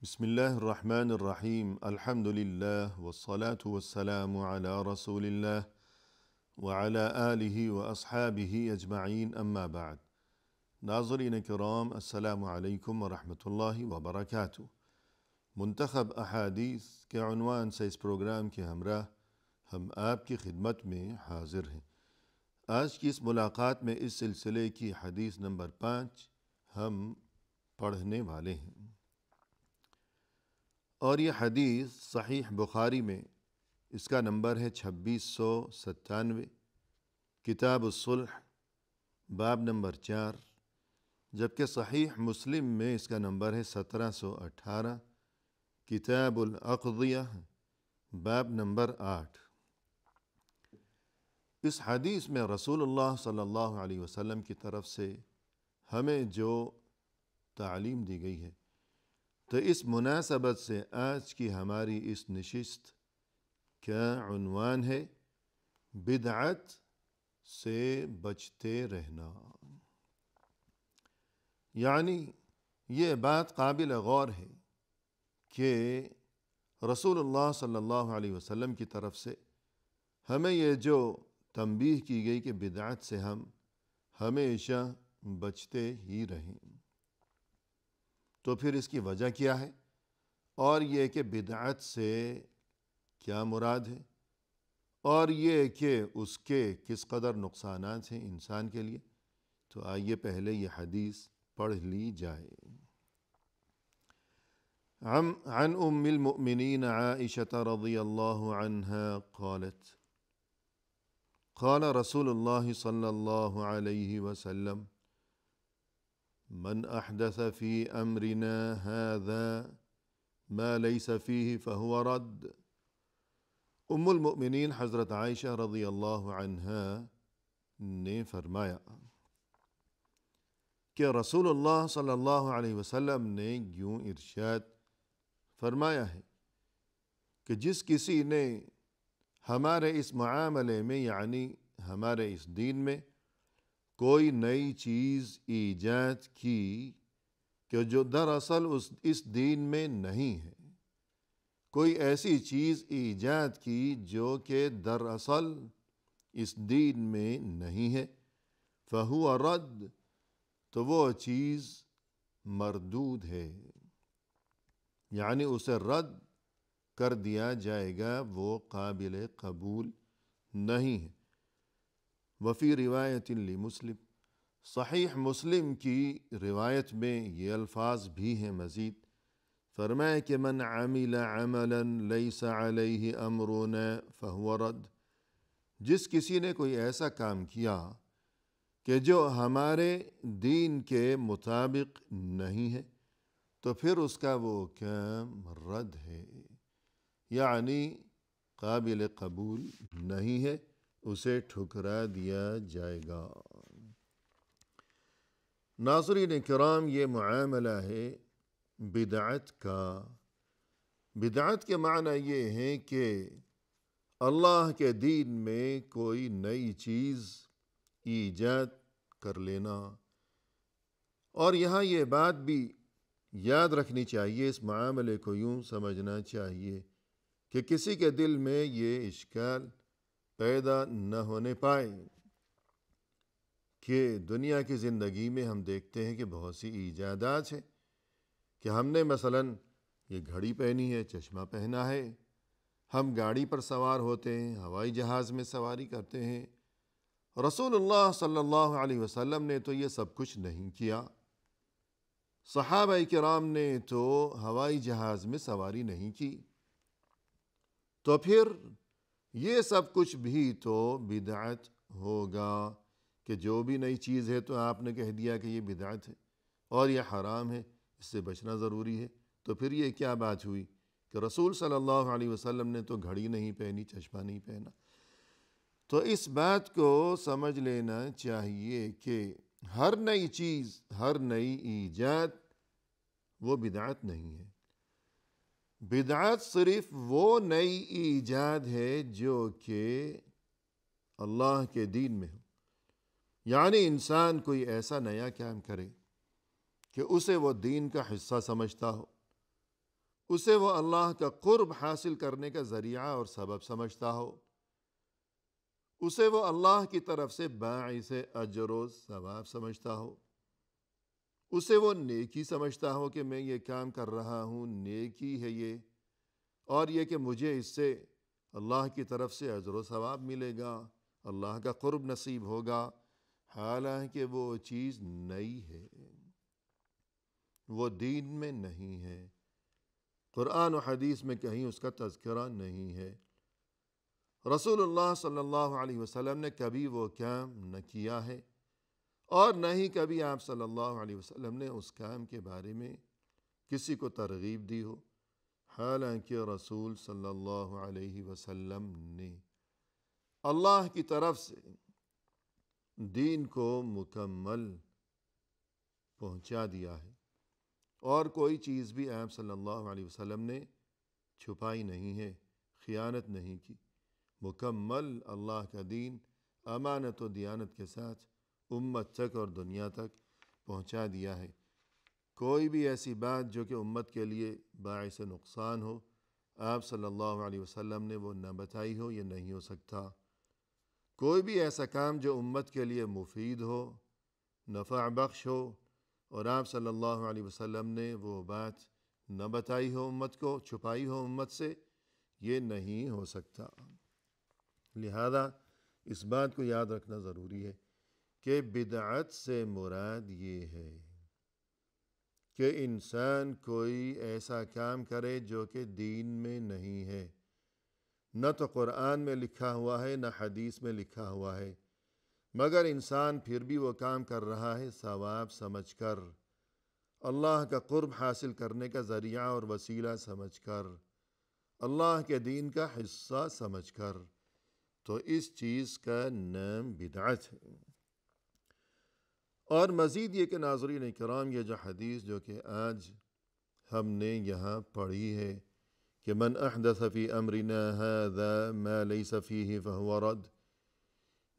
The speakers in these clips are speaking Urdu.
بسم اللہ الرحمن الرحیم الحمد للہ والصلاة والسلام علی رسول اللہ وعلی آلہ واصحابہ اجمعین اما بعد۔ ناظرین کرام، السلام علیکم ورحمۃ اللہ وبرکاتہ۔ منتخب احادیث کے عنوان سے اس پروگرام کے ہمراہ ہم آپ کی خدمت میں حاضر ہیں۔ آج کی اس ملاقات میں اس سلسلے کی حدیث نمبر 5 ہم پڑھنے والے ہیں، اور یہ حدیث صحیح بخاری میں اس کا نمبر ہے 2697، کتاب الصلح باب نمبر 4، جبکہ صحیح مسلم میں اس کا نمبر ہے 1718، کتاب الاقضیہ باب نمبر 8۔ اس حدیث میں رسول اللہ صلی اللہ علیہ وسلم کی طرف سے ہمیں جو تعلیم دی گئی ہے، تو اس مناسبت سے آج کی ہماری اس نشست کا عنوان ہے بدعت سے بچتے رہنا۔ یعنی یہ بات قابل غور ہے کہ رسول اللہ صلی اللہ علیہ وسلم کی طرف سے ہمیں یہ جو تنبیہ کی گئی کہ بدعت سے ہم ہمیشہ بچتے ہی رہیں، تو پھر اس کی وجہ کیا ہے، اور یہ کہ بدعت سے کیا مراد ہے، اور یہ کہ اس کے کس قدر نقصانات ہیں انسان کے لیے۔ تو آئیے پہلے یہ حدیث پڑھ لی جائے۔ عن ام المؤمنین عائشہ رضی اللہ عنہا قالت قال رسول اللہ صلی اللہ علیہ وسلم من احدث فی امرنا هذا ما ليس فيه فهو رد۔ ام المؤمنین حضرت عائشہ رضی اللہ عنہا نے فرمایا کہ رسول اللہ صلی اللہ علیہ وسلم نے یوں ارشاد فرمایا ہے کہ جس کسی نے ہمارے اس معاملے میں، یعنی ہمارے اس دین میں، کوئی نئی چیز ایجاد کی کہ جو دراصل اس دین میں نہیں ہے، کوئی ایسی چیز ایجاد کی جو کہ دراصل اس دین میں نہیں ہے، فہو رد، تو وہ چیز مردود ہے، یعنی اسے رد کر دیا جائے گا، وہ قابل قبول نہیں ہے۔ وفی روایت لمسلم، صحیح مسلم کی روایت میں یہ الفاظ بھی ہیں مزید، فرمائے کہ من عمل عملا لیس علیہ امرنا فہو رد، جس کسی نے کوئی ایسا کام کیا کہ جو ہمارے دین کے مطابق نہیں ہے، تو پھر اس کا وہ کام رد ہے، یعنی قابل قبول نہیں ہے، اسے ٹھکرا دیا جائے گا۔ ناظرین کرام، یہ معاملہ ہے بدعت کا۔ بدعت کے معنی یہ ہے کہ اللہ کے دین میں کوئی نئی چیز ایجاد کر لینا، اور یہاں یہ بات بھی یاد رکھنی چاہیے، اس معاملے کو یوں سمجھنا چاہیے کہ کسی کے دل میں یہ اشکال پیدا نہ ہونے پائے کہ دنیا کی زندگی میں ہم دیکھتے ہیں کہ بہت سی ایجادات ہیں، کہ ہم نے مثلاً یہ گھڑی پہنی ہے، چشمہ پہنا ہے، ہم گاڑی پر سوار ہوتے ہیں، ہوائی جہاز میں سواری کرتے ہیں۔ رسول اللہ صلی اللہ علیہ وسلم نے تو یہ سب کچھ نہیں کیا، صحابہ کرام نے تو ہوائی جہاز میں سواری نہیں کی، تو پھر یہ سب کچھ بھی تو بدعت ہوگا، کہ جو بھی نئی چیز ہے تو آپ نے کہہ دیا کہ یہ بدعت ہے اور یہ حرام ہے، اس سے بچنا ضروری ہے۔ تو پھر یہ کیا بات ہوئی کہ رسول صلی اللہ علیہ وسلم نے تو گھڑی نہیں پہنی، چشمہ نہیں پہنا۔ تو اس بات کو سمجھ لینا چاہیے کہ ہر نئی چیز، ہر نئی ایجاد وہ بدعت نہیں ہے۔ بدعت صرف وہ نئی ایجاد ہے جو کہ اللہ کے دین میں ہو، یعنی انسان کوئی ایسا نیا کام کرے کہ اسے وہ دین کا حصہ سمجھتا ہو، اسے وہ اللہ کا قرب حاصل کرنے کا ذریعہ اور سبب سمجھتا ہو، اسے وہ اللہ کی طرف سے باعث اجر و ثواب سمجھتا ہو، اسے وہ نیکی سمجھتا ہو کہ میں یہ کام کر رہا ہوں نیکی ہے یہ، اور یہ کہ مجھے اس سے اللہ کی طرف سے اجر و ثواب ملے گا، اللہ کا قرب نصیب ہوگا، حالانکہ وہ چیز نئی ہے، وہ دین میں نہیں ہے، قرآن و حدیث میں کہیں اس کا تذکرہ نہیں ہے، رسول اللہ صلی اللہ علیہ وسلم نے کبھی وہ کام نہ کیا ہے، اور نہ ہی کبھی آپ صلی اللہ علیہ وسلم نے اس کام کے بارے میں کسی کو ترغیب دی ہو، حالانکہ رسول صلی اللہ علیہ وسلم نے اللہ کی طرف سے دین کو مکمل پہنچا دیا ہے، اور کوئی چیز بھی آپ صلی اللہ علیہ وسلم نے چھپائی نہیں ہے، خیانت نہیں کی، مکمل اللہ کا دین امانت و دیانت کے ساتھ امت تک اور دنیا تک پہنچا دیا ہے۔ کوئی بھی ایسی بات جو کہ امت کے لیے باعث نقصان ہو، آپ صلی اللہ علیہ وسلم نے وہ نہ بتائی ہو، یہ نہیں ہو سکتا۔ کوئی بھی ایسا کام جو امت کے لیے مفید ہو، نفع بخش ہو، اور آپ صلی اللہ علیہ وسلم نے وہ بات نہ بتائی ہو امت کو، چھپائی ہو امت سے، یہ نہیں ہو سکتا۔ لہذا اس بات کو یاد رکھنا ضروری ہے کہ بدعت سے مراد یہ ہے کہ انسان کوئی ایسا کام کرے جو کہ دین میں نہیں ہے، نہ تو قرآن میں لکھا ہوا ہے نہ حدیث میں لکھا ہوا ہے، مگر انسان پھر بھی وہ کام کر رہا ہے ثواب سمجھ کر، اللہ کا قرب حاصل کرنے کا ذریعہ اور وسیلہ سمجھ کر، اللہ کے دین کا حصہ سمجھ کر، تو اس چیز کا نام بدعت ہے۔ اور مزید یہ کہ ناظرین کرام، یہ جو حدیث جو کہ آج ہم نے یہاں پڑھی ہے کہ من احدث فی امرنا هذا ما لیس فیہ فہو رد،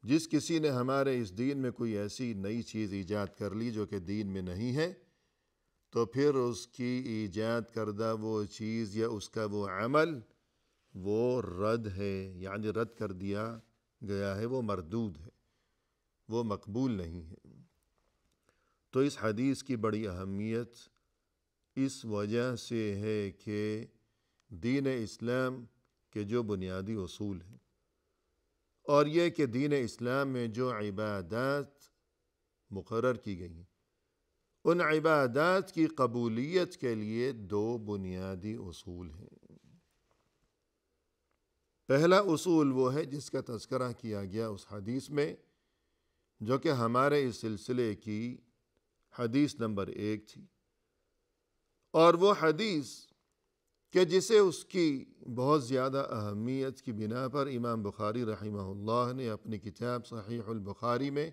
جس کسی نے ہمارے اس دین میں کوئی ایسی نئی چیز ایجاد کر لی جو کہ دین میں نہیں ہے، تو پھر اس کی ایجاد کردہ وہ چیز یا اس کا وہ عمل وہ رد ہے، یعنی رد کر دیا گیا ہے، وہ مردود ہے، وہ مقبول نہیں ہے۔ تو اس حدیث کی بڑی اہمیت اس وجہ سے ہے کہ دین اسلام کے جو بنیادی اصول ہیں، اور یہ کہ دین اسلام میں جو عبادات مقرر کی گئی ہیں، ان عبادات کی قبولیت کے لیے دو بنیادی اصول ہیں۔ پہلا اصول وہ ہے جس کا تذکرہ کیا گیا اس حدیث میں، جو کہ ہمارے اس سلسلے کی حدیث نمبر 1 تھی، اور وہ حدیث کہ جسے اس کی بہت زیادہ اہمیت کی بنا پر امام بخاری رحمہ اللہ نے اپنی کتاب صحیح البخاری میں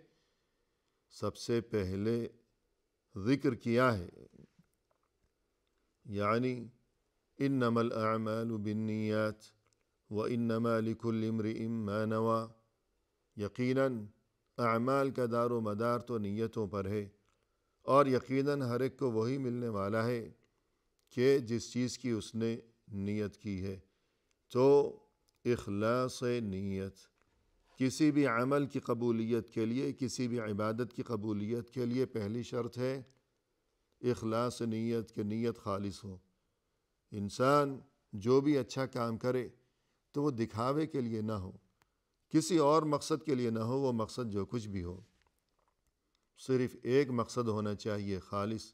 سب سے پہلے ذکر کیا ہے، یعنی انما الاعمال بالنیات وانما لکل امرئ ما نوى، یقیناً اعمال کا دار و مدار تو نیتوں پر ہے، اور یقیناً ہر ایک کو وہی ملنے والا ہے کہ جس چیز کی اس نے نیت کی ہے۔ تو اخلاص نیت کسی بھی عمل کی قبولیت کے لیے، کسی بھی عبادت کی قبولیت کے لیے پہلی شرط ہے اخلاص نیت، کہ نیت خالص ہو۔ انسان جو بھی اچھا کام کرے تو وہ دکھاوے کے لیے نہ ہو، کسی اور مقصد کے لیے نہ ہو، وہ مقصد جو کچھ بھی ہو، صرف ایک مقصد ہونا چاہیے خالص،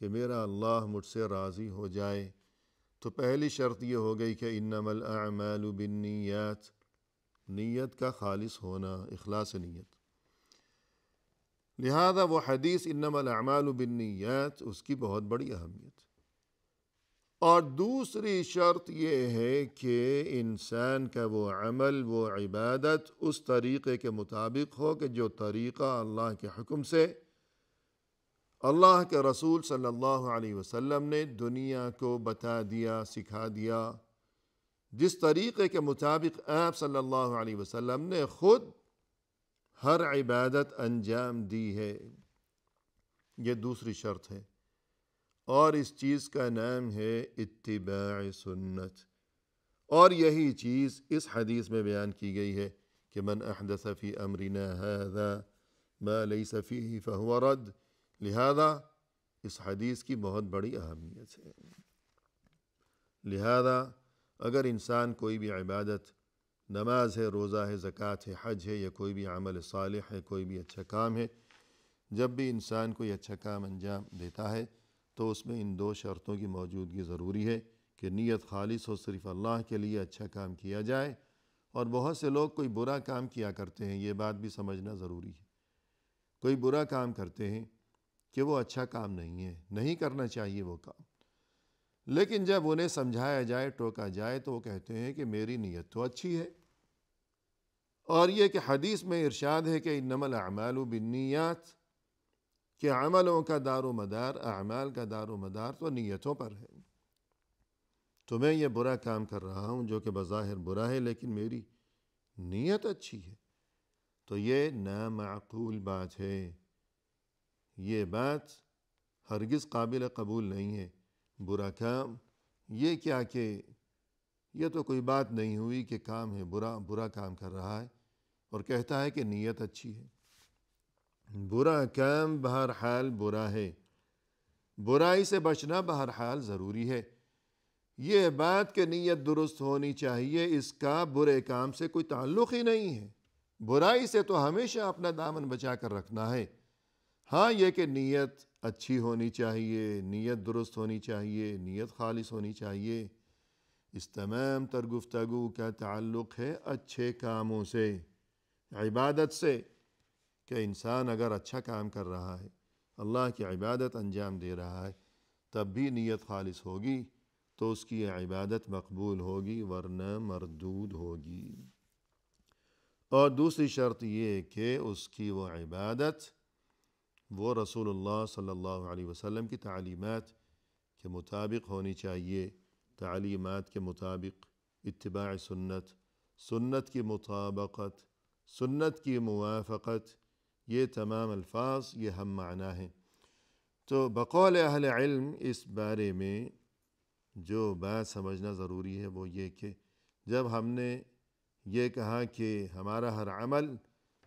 کہ میرا اللہ مجھ سے راضی ہو جائے۔ تو پہلی شرط یہ ہو گئی کہ انما الاعمال بالنیات، نیت کا خالص ہونا، اخلاص نیت۔ لہذا وہ حدیث انما الاعمال بالنیات، اس کی بہت بڑی اہمیت۔ اور دوسری شرط یہ ہے کہ انسان کا وہ عمل، وہ عبادت اس طریقے کے مطابق ہو کہ جو طریقہ اللہ کے حکم سے اللہ کے رسول صلی اللہ علیہ وسلم نے دنیا کو بتا دیا، سکھا دیا، جس طریقے کے مطابق آپ صلی اللہ علیہ وسلم نے خود ہر عبادت انجام دی ہے، یہ دوسری شرط ہے۔ اور اس چیز کا نام ہے اتباع سنت، اور یہی چیز اس حدیث میں بیان کی گئی ہے کہ من احدث فی امرنا ھذا ما لیس فیہ فہو رد۔ لہذا اس حدیث کی بہت بڑی اہمیت ہے۔ لہذا اگر انسان کوئی بھی عبادت، نماز ہے، روزہ ہے، زکوٰۃ ہے، حج ہے، یا کوئی بھی عمل صالح ہے، کوئی بھی اچھا کام ہے، جب بھی انسان کوئی اچھا کام انجام دیتا ہے تو اس میں ان دو شرطوں کی موجودگی ضروری ہے کہ نیت خالص ہو، صرف اللہ کے لیے اچھا کام کیا جائے۔ اور بہت سے لوگ کوئی برا کام کیا کرتے ہیں، یہ بات بھی سمجھنا ضروری ہے۔ کوئی برا کام کرتے ہیں کہ وہ اچھا کام نہیں ہے، نہیں کرنا چاہیے وہ کام، لیکن جب انہیں سمجھایا جائے، ٹوکا جائے، تو وہ کہتے ہیں کہ میری نیت تو اچھی ہے۔ اور یہ کہ حدیث میں ارشاد ہے کہ انما الاعمال بالنیات، کہ عملوں کا دار و مدار، اعمال کا دار و مدار تو نیتوں پر ہے۔ تو میں یہ برا کام کر رہا ہوں جو کہ بظاہر برا ہے، لیکن میری نیت اچھی ہے، تو یہ نامعقول بات ہے، یہ بات ہرگز قابل قبول نہیں ہے۔ برا کام، یہ کیا کہ یہ تو کوئی بات نہیں ہوئی کہ کام ہے برا کام کر رہا ہے اور کہتا ہے کہ نیت اچھی ہے۔ برا کام بہرحال برا ہے، برائی سے بچنا بہرحال ضروری ہے۔ یہ بات کہ نیت درست ہونی چاہیے، اس کا برے کام سے کوئی تعلق ہی نہیں ہے۔ برائی سے تو ہمیشہ اپنا دامن بچا کر رکھنا ہے۔ ہاں، یہ کہ نیت اچھی ہونی چاہیے، نیت درست ہونی چاہیے، نیت خالص ہونی چاہیے، اس تمام تر گفتگو کا تعلق ہے اچھے کاموں سے، عبادت سے، کہ انسان اگر اچھا کام کر رہا ہے، اللہ کی عبادت انجام دے رہا ہے، تب بھی نیت خالص ہوگی تو اس کی یہ عبادت مقبول ہوگی، ورنہ مردود ہوگی۔ اور دوسری شرط یہ کہ اس کی وہ عبادت وہ رسول اللہ صلی اللہ علیہ وسلم کی تعلیمات کے مطابق ہونی چاہیے، تعلیمات کے مطابق، اتباع سنت، سنت کی مطابقت، سنت کی موافقت، یہ تمام الفاظ یہ ہم معنی ہیں۔ تو بقول اہل علم اس بارے میں جو بات سمجھنا ضروری ہے وہ یہ کہ جب ہم نے یہ کہا کہ ہمارا ہر عمل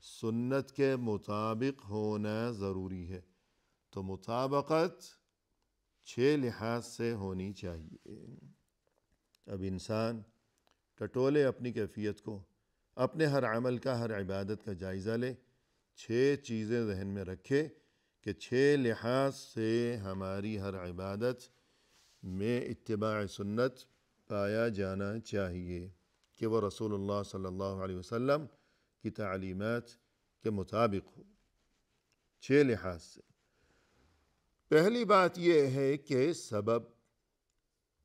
سنت کے مطابق ہونا ضروری ہے، تو مطابقت 6 لحاظ سے ہونی چاہیے۔ اب انسان ٹٹولے اپنی کیفیت کو، اپنے ہر عمل کا، ہر عبادت کا جائزہ لے، 6 چیزیں ذہن میں رکھے کہ 6 لحاظ سے ہماری ہر عبادت میں اتباع سنت پایا جانا چاہیے کہ وہ رسول اللہ صلی اللہ علیہ وسلم کی تعلیمات کے مطابق ہو، 6 لحاظ سے۔ پہلی بات یہ ہے کہ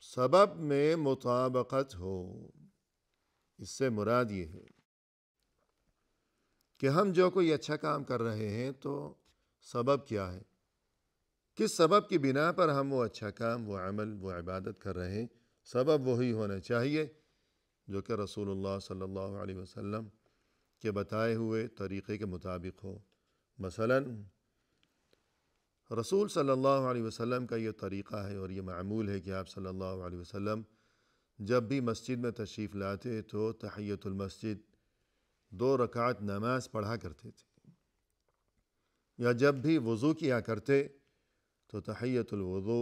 سبب میں مطابقت ہو۔ اس سے مراد یہ ہے کہ ہم جو کوئی اچھا کام کر رہے ہیں تو سبب کیا ہے، کس سبب کی بنا پر ہم وہ اچھا کام، وہ عمل، وہ عبادت کر رہے ہیں، سبب وہی ہونا چاہیے جو کہ رسول اللہ صلی اللہ علیہ وسلم کے بتائے ہوئے طریقے کے مطابق ہو۔ مثلا رسول صلی اللہ علیہ وسلم کا یہ طریقہ ہے اور یہ معمول ہے کہ آپ صلی اللہ علیہ وسلم جب بھی مسجد میں تشریف لاتے تو تحیۃ المسجد 2 رکعت نماز پڑھا کرتے تھے، یا جب بھی وضو کیا کرتے تو تحیۃ الوضو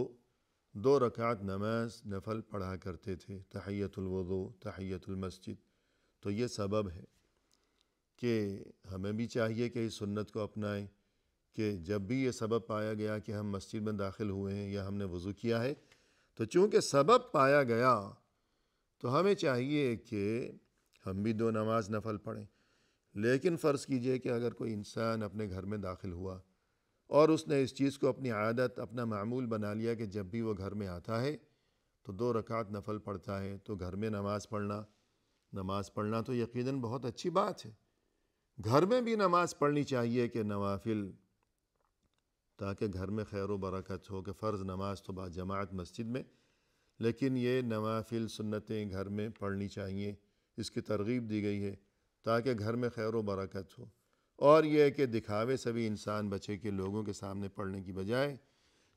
2 رکعت نماز نفل پڑھا کرتے تھے، تحیۃ الوضو، تحیۃ المسجد۔ تو یہ سبب ہے کہ ہمیں بھی چاہیے کہ اس سنت کو اپنائیں کہ جب بھی یہ سبب پایا گیا کہ ہم مسجد میں داخل ہوئے ہیں یا ہم نے وضو کیا ہے، تو چونکہ سبب پایا گیا تو ہمیں چاہیے کہ ہم بھی 2 نماز نفل پڑھیں۔ لیکن فرض کیجئے کہ اگر کوئی انسان اپنے گھر میں داخل ہوا اور اس نے اس چیز کو اپنی عادت، اپنا معمول بنا لیا کہ جب بھی وہ گھر میں آتا ہے تو 2 رکعت نفل پڑھتا ہے، تو گھر میں نماز پڑھنا تو یقیناً بہت اچھی بات ہے۔ گھر میں بھی نماز پڑھنی چاہیے کہ نوافل، تاکہ گھر میں خیر و برکت ہو، کہ فرض نماز تو باجماعت مسجد میں، لیکن یہ نوافل سنتیں گھر میں پڑھنی چاہیے، اس کی ترغیب دی گئی ہے تاکہ گھر میں خیر و برکت ہو۔ اور یہ کہ دکھاوے سے بھی انسان بچے کہ لوگوں کے سامنے پڑھنے کی بجائے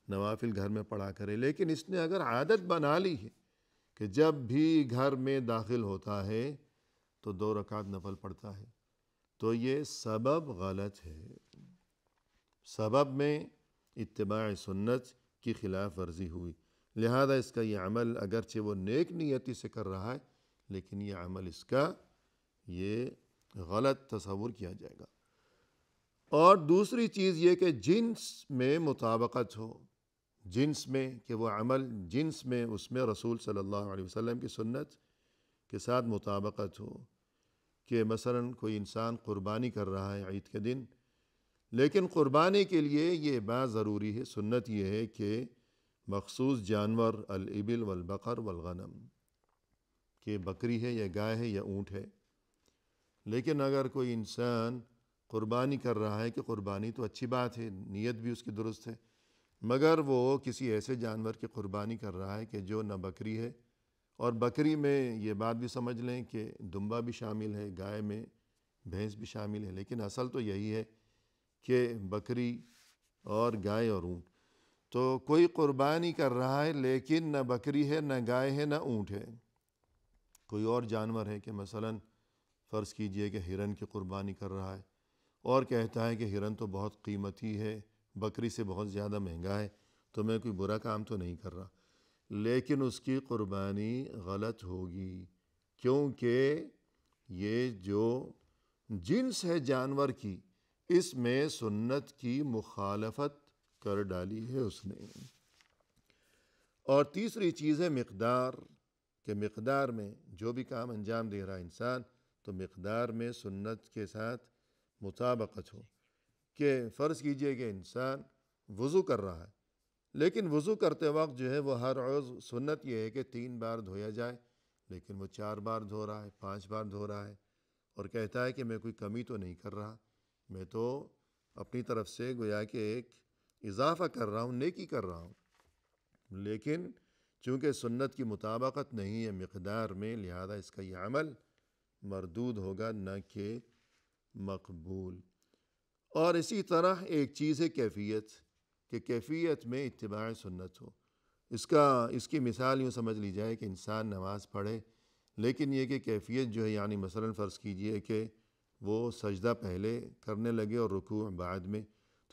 نوافل گھر میں پڑھا کرے، لیکن اس نے اگر عادت بنا لی ہے کہ جب بھی گھر میں داخل ہوتا ہے تو 2 رکعت نفل پڑھتا ہے، تو یہ سبب غلط ہے، سبب میں اتباع سنت کی خلاف ورزی ہوئی، لہذا اس کا یہ عمل اگرچہ وہ نیک نیتی سے کر رہا ہے لیکن یہ عمل اس کا یہ غلط تصور کیا جائے گا۔ اور دوسری چیز یہ کہ جنس میں مطابقت ہو، جنس میں کہ وہ عمل جنس میں اس میں رسول صلی اللہ علیہ وسلم کی سنت کے ساتھ مطابقت ہو، کہ مثلا کوئی انسان قربانی کر رہا ہے عید کے دن، لیکن قربانی کے لیے یہ بات ضروری ہے، سنت یہ ہے کہ مخصوص جانور الابل والبقر والغنم، کہ بکری ہے یا گائے ہے یا اونٹ ہے، لیکن اگر کوئی انسان قربانی کر رہا ہے کہ قربانی تو اچھی بات ہے، نیت بھی اس کی درست ہے، مگر وہ کسی ایسے جانور کی قربانی کر رہا ہے کہ جو نہ بکری ہے، اور بکری میں یہ بات بھی سمجھ لیں کہ دمبا بھی شامل ہے، گائے میں بھینس بھی شامل ہے، لیکن اصل تو یہی ہے کہ بکری اور گائے اور اونٹ، تو کوئی قربانی کر رہا ہے لیکن نہ بکری ہے نہ گائے ہے نہ اونٹ ہے، کوئی اور جانور ہے کہ مثلا فرض کیجئے کہ ہرن کی قربانی کر رہا ہے اور کہتا ہے کہ ہرن تو بہت قیمتی ہے، بکری سے بہت زیادہ مہنگا ہے، تو میں کوئی برا کام تو نہیں کر رہا، لیکن اس کی قربانی غلط ہوگی، کیونکہ یہ جو جنس ہے جانور کی اس میں سنت کی مخالفت کر ڈالی ہے اس نے۔ اور تیسری چیز ہے مقدار، کہ مقدار میں جو بھی کام انجام دے رہا انسان تو مقدار میں سنت کے ساتھ مطابقت ہو، کہ فرض کیجئے کہ انسان وضو کر رہا ہے، لیکن وضو کرتے وقت جو ہے وہ ہر عضو سنت یہ ہے کہ 3 بار دھویا جائے، لیکن وہ 4 بار دھو رہا ہے، 5 بار دھو رہا ہے، اور کہتا ہے کہ میں کوئی کمی تو نہیں کر رہا، میں تو اپنی طرف سے گویا کہ ایک اضافہ کر رہا ہوں، نیکی کر رہا ہوں، لیکن چونکہ سنت کی مطابقت نہیں ہے مقدار میں، لہذا اس کا یہ عمل مردود ہوگا نہ کہ مقبول۔ اور اسی طرح ایک چیز ہے کیفیت، کہ کیفیت میں اتباع سنت ہو، اس کی مثال یوں سمجھ لی جائے کہ انسان نماز پڑھے، لیکن یہ کہ کیفیت جو ہے، یعنی مثلا فرض کیجئے کہ وہ سجدہ پہلے کرنے لگے اور رکوع بعد میں،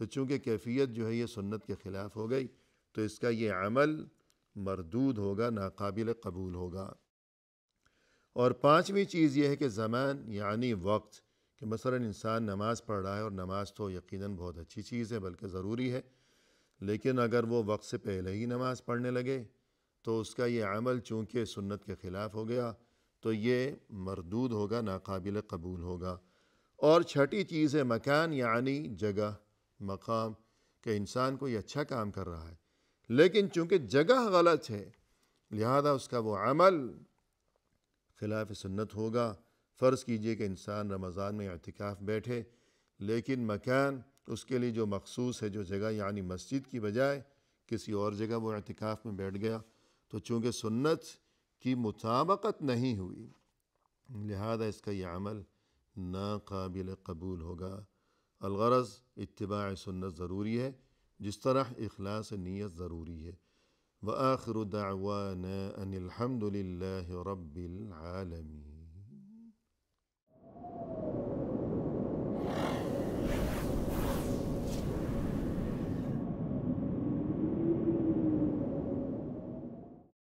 تو چونکہ کیفیت جو ہے یہ سنت کے خلاف ہو گئی تو اس کا یہ عمل مردود ہوگا، ناقابل قبول ہوگا۔ اور 5ویں چیز یہ ہے کہ زمان یعنی وقت، کہ مثلا انسان نماز پڑھ رہا ہے، اور نماز تو یقیناً بہت اچھی چیز ہے بلکہ ضروری ہے، لیکن اگر وہ وقت سے پہلے ہی نماز پڑھنے لگے تو اس کا یہ عمل چونکہ سنت کے خلاف ہو گیا تو یہ مردود ہوگا، ناقابل قبول ہوگا۔ اور 6ٹھی چیز ہے مکان یعنی جگہ، مقام، کہ انسان کوئی اچھا کام کر رہا ہے لیکن چونکہ جگہ غلط ہے لہذا اس کا وہ عمل خلاف سنت ہوگا۔ فرض کیجئے کہ انسان رمضان میں اعتکاف بیٹھے، لیکن مکان اس کے لیے جو مخصوص ہے، جو جگہ یعنی مسجد کی بجائے کسی اور جگہ وہ اعتکاف میں بیٹھ گیا، تو چونکہ سنت کی مطابقت نہیں ہوئی لہذا اس کا یہ عمل ناقابل قبول ہوگا۔ الغرض اتباع سنت ضروری ہے جس طرح اخلاص نیت ضروری ہے۔ وآخر دعوانا ان الحمد للہ رب العالمین۔